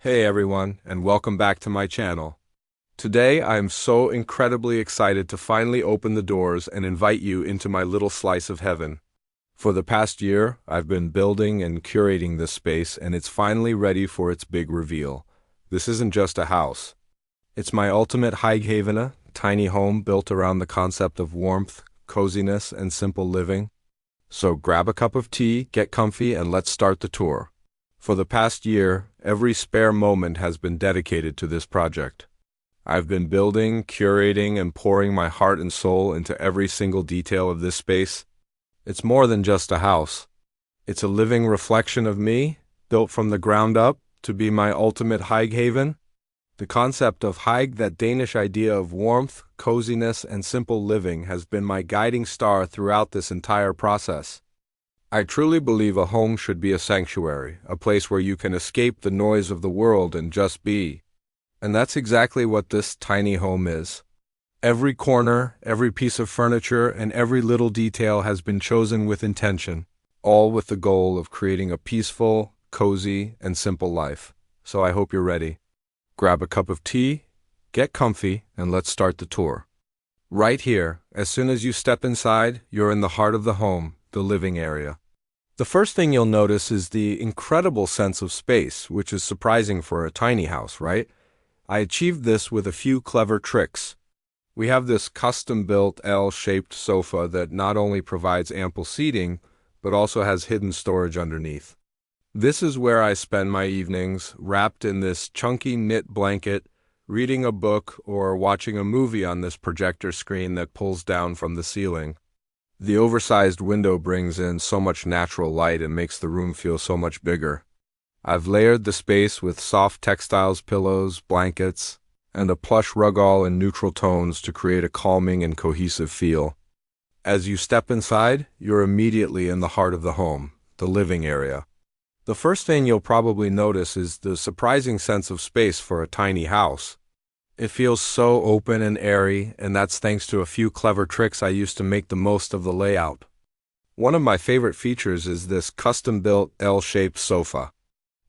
Hey everyone, and welcome back to my channel. Today I am so incredibly excited to finally open the doors and invite you into my little slice of heaven. For the past year, I've been building and curating this space, and it's finally ready for its big reveal. This isn't just a house. It's my ultimate Hygge, tiny home built around the concept of warmth, coziness, and simple living. So grab a cup of tea, get comfy, and let's start the tour. For the past year, every spare moment has been dedicated to this project. I've been building, curating, and pouring my heart and soul into every single detail of this space. It's more than just a house. It's a living reflection of me, built from the ground up to be my ultimate Hygge. The concept of Hygge, that Danish idea of warmth, coziness, and simple living, has been my guiding star throughout this entire process. I truly believe a home should be a sanctuary, a place where you can escape the noise of the world and just be. And that's exactly what this tiny home is. Every corner, every piece of furniture, and every little detail has been chosen with intention, all with the goal of creating a peaceful, cozy, and simple life. So I hope you're ready. Grab a cup of tea, get comfy, and let's start the tour. Right here, as soon as you step inside, you're in the heart of the home, the living area. The first thing you'll notice is the incredible sense of space, which is surprising for a tiny house, right? I achieved this with a few clever tricks. We have this custom-built L-shaped sofa that not only provides ample seating, but also has hidden storage underneath. This is where I spend my evenings, wrapped in this chunky knit blanket, reading a book or watching a movie on this projector screen that pulls down from the ceiling. The oversized window brings in so much natural light and makes the room feel so much bigger. I've layered the space with soft textiles, pillows, blankets, and a plush rug all in neutral tones to create a calming and cohesive feel. As you step inside, you're immediately in the heart of the home, the living area. The first thing you'll probably notice is the surprising sense of space for a tiny house. It feels so open and airy, and that's thanks to a few clever tricks I used to make the most of the layout. One of my favorite features is this custom-built L-shaped sofa.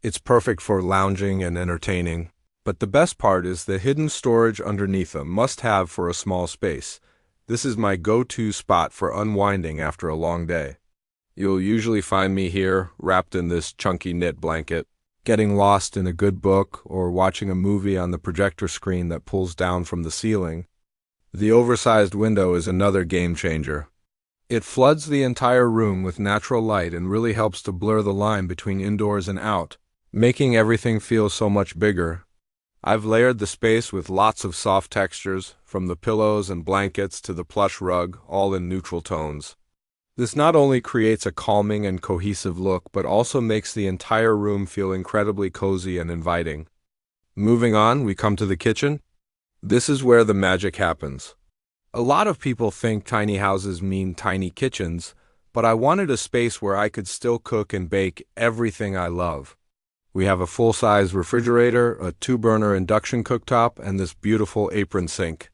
It's perfect for lounging and entertaining, but the best part is the hidden storage underneath, a must-have for a small space. This is my go-to spot for unwinding after a long day. You'll usually find me here, wrapped in this chunky knit blanket, getting lost in a good book or watching a movie on the projector screen that pulls down from the ceiling. The oversized window is another game changer. It floods the entire room with natural light and really helps to blur the line between indoors and out, making everything feel so much bigger. I've layered the space with lots of soft textures, from the pillows and blankets to the plush rug, all in neutral tones. This not only creates a calming and cohesive look, but also makes the entire room feel incredibly cozy and inviting. Moving on, we come to the kitchen. This is where the magic happens. A lot of people think tiny houses mean tiny kitchens, but I wanted a space where I could still cook and bake everything I love. We have a full-size refrigerator, a 2-burner induction cooktop, and this beautiful apron sink.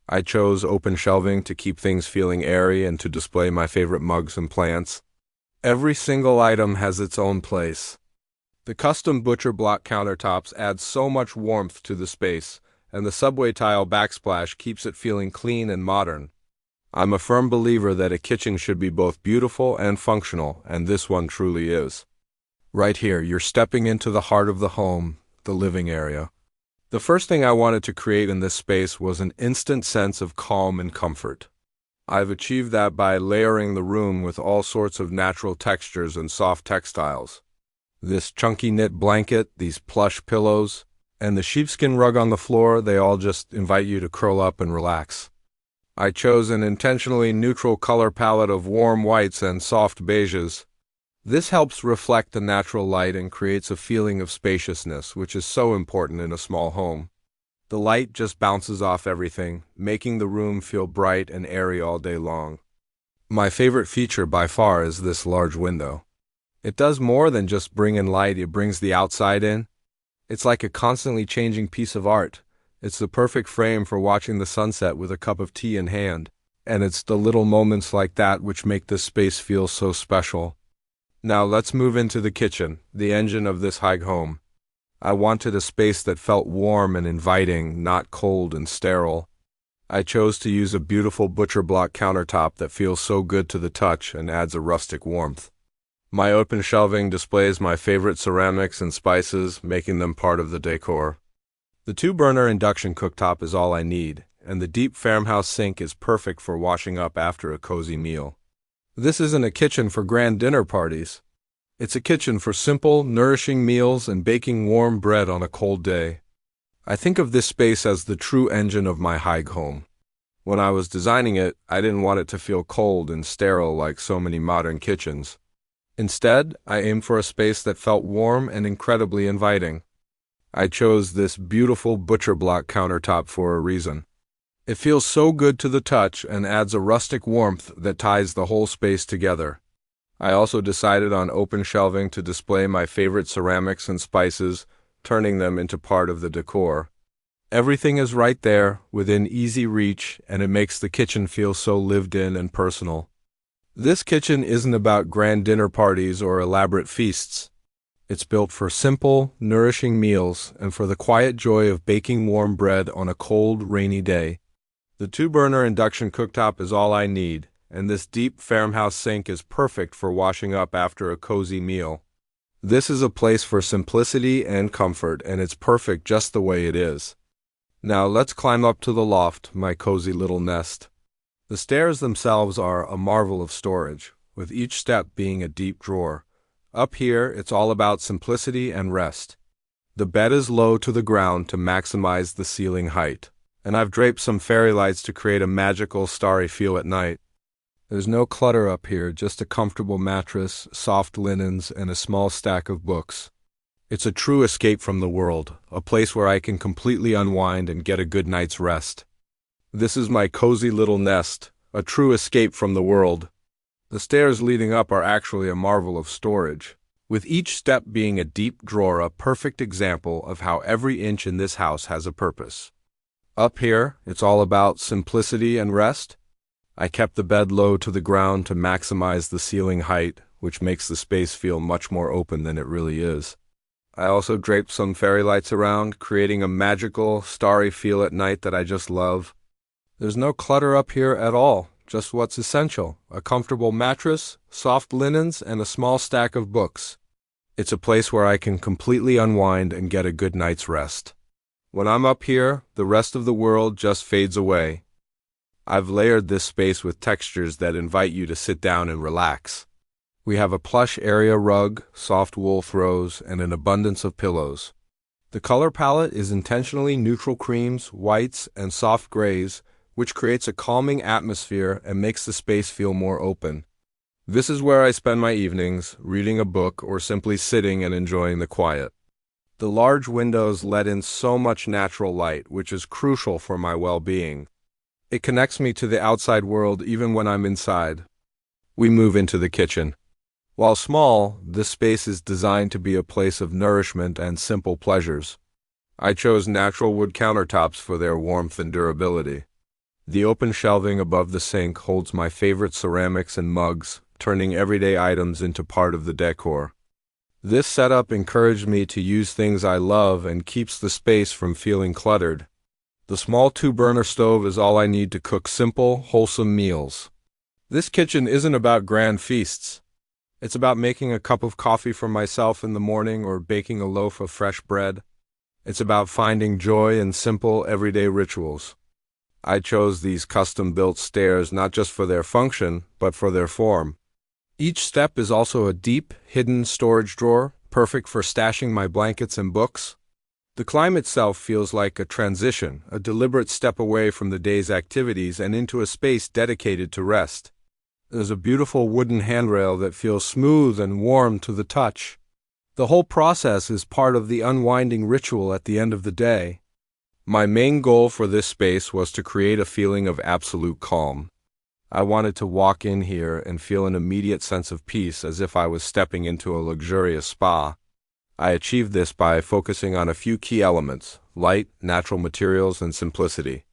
I chose open shelving to keep things feeling airy and to display my favorite mugs and plants. Every single item has its own place. The custom butcher block countertops add so much warmth to the space, and the subway tile backsplash keeps it feeling clean and modern. I'm a firm believer that a kitchen should be both beautiful and functional, and this one truly is. Right here, you're stepping into the heart of the home, the living area. The first thing I wanted to create in this space was an instant sense of calm and comfort. I've achieved that by layering the room with all sorts of natural textures and soft textiles. This chunky knit blanket, these plush pillows, and the sheepskin rug on the floor, they all just invite you to curl up and relax. I chose an intentionally neutral color palette of warm whites and soft beiges. This helps reflect the natural light and creates a feeling of spaciousness, which is so important in a small home. The light just bounces off everything, making the room feel bright and airy all day long. My favorite feature by far is this large window. It does more than just bring in light, it brings the outside in. It's like a constantly changing piece of art. It's the perfect frame for watching the sunset with a cup of tea in hand. And it's the little moments like that which make this space feel so special. Now let's move into the kitchen, the engine of this Hygge home. I wanted a space that felt warm and inviting, not cold and sterile. I chose to use a beautiful butcher block countertop that feels so good to the touch and adds a rustic warmth. My open shelving displays my favorite ceramics and spices, making them part of the decor. The two-burner induction cooktop is all I need, and the deep farmhouse sink is perfect for washing up after a cozy meal. This isn't a kitchen for grand dinner parties. It's a kitchen for simple, nourishing meals and baking warm bread on a cold day. I think of this space as the true engine of my Hygge home. When I was designing it, I didn't want it to feel cold and sterile like so many modern kitchens. Instead, I aimed for a space that felt warm and incredibly inviting. I chose this beautiful butcher block countertop for a reason. It feels so good to the touch and adds a rustic warmth that ties the whole space together. I also decided on open shelving to display my favorite ceramics and spices, turning them into part of the decor. Everything is right there, within easy reach, and it makes the kitchen feel so lived in and personal. This kitchen isn't about grand dinner parties or elaborate feasts. It's built for simple, nourishing meals and for the quiet joy of baking warm bread on a cold, rainy day. The two-burner induction cooktop is all I need, and this deep farmhouse sink is perfect for washing up after a cozy meal. This is a place for simplicity and comfort, and it's perfect just the way it is. Now let's climb up to the loft, my cozy little nest. The stairs themselves are a marvel of storage, with each step being a deep drawer. Up here, it's all about simplicity and rest. The bed is low to the ground to maximize the ceiling height, and I've draped some fairy lights to create a magical, starry feel at night. There's no clutter up here, just a comfortable mattress, soft linens, and a small stack of books. It's a true escape from the world, a place where I can completely unwind and get a good night's rest. This is my cozy little nest, a true escape from the world. The stairs leading up are actually a marvel of storage, with each step being a deep drawer, a perfect example of how every inch in this house has a purpose. Up here, it's all about simplicity and rest. I kept the bed low to the ground to maximize the ceiling height, which makes the space feel much more open than it really is. I also draped some fairy lights around, creating a magical, starry feel at night that I just love. There's no clutter up here at all. Just what's essential: a comfortable mattress, soft linens, and a small stack of books. It's a place where I can completely unwind and get a good night's rest. When I'm up here, the rest of the world just fades away. I've layered this space with textures that invite you to sit down and relax. We have a plush area rug, soft wool throws, and an abundance of pillows. The color palette is intentionally neutral creams, whites, and soft grays, which creates a calming atmosphere and makes the space feel more open. This is where I spend my evenings, reading a book or simply sitting and enjoying the quiet. The large windows let in so much natural light, which is crucial for my well-being. It connects me to the outside world even when I'm inside. We move into the kitchen. While small, this space is designed to be a place of nourishment and simple pleasures. I chose natural wood countertops for their warmth and durability. The open shelving above the sink holds my favorite ceramics and mugs, turning everyday items into part of the decor. This setup encouraged me to use things I love and keeps the space from feeling cluttered. The small two-burner stove is all I need to cook simple, wholesome meals. This kitchen isn't about grand feasts. It's about making a cup of coffee for myself in the morning or baking a loaf of fresh bread. It's about finding joy in simple, everyday rituals. I chose these custom-built stairs not just for their function, but for their form. Each step is also a deep, hidden storage drawer, perfect for stashing my blankets and books. The climb itself feels like a transition, a deliberate step away from the day's activities and into a space dedicated to rest. There's a beautiful wooden handrail that feels smooth and warm to the touch. The whole process is part of the unwinding ritual at the end of the day. My main goal for this space was to create a feeling of absolute calm. I wanted to walk in here and feel an immediate sense of peace, as if I was stepping into a luxurious spa. I achieved this by focusing on a few key elements: light, natural materials, and simplicity.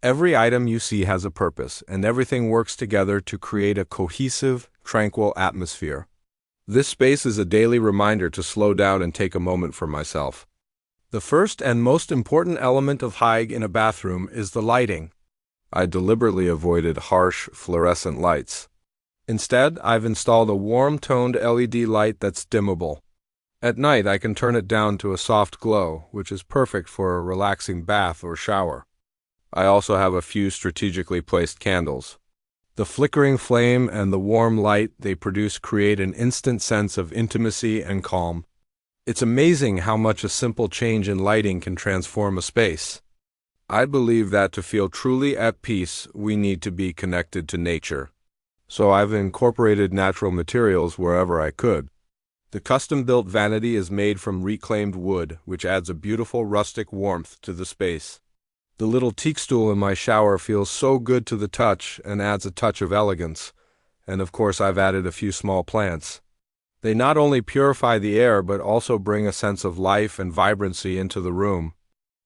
Every item you see has a purpose, and everything works together to create a cohesive, tranquil atmosphere. This space is a daily reminder to slow down and take a moment for myself. The first and most important element of Hygge in a bathroom is the lighting. I deliberately avoided harsh, fluorescent lights. Instead, I've installed a warm-toned LED light that's dimmable. At night, I can turn it down to a soft glow, which is perfect for a relaxing bath or shower. I also have a few strategically placed candles. The flickering flame and the warm light they produce create an instant sense of intimacy and calm. It's amazing how much a simple change in lighting can transform a space. I believe that to feel truly at peace, we need to be connected to nature. So I've incorporated natural materials wherever I could. The custom-built vanity is made from reclaimed wood, which adds a beautiful rustic warmth to the space. The little teak stool in my shower feels so good to the touch and adds a touch of elegance. And of course I've added a few small plants. They not only purify the air but also bring a sense of life and vibrancy into the room.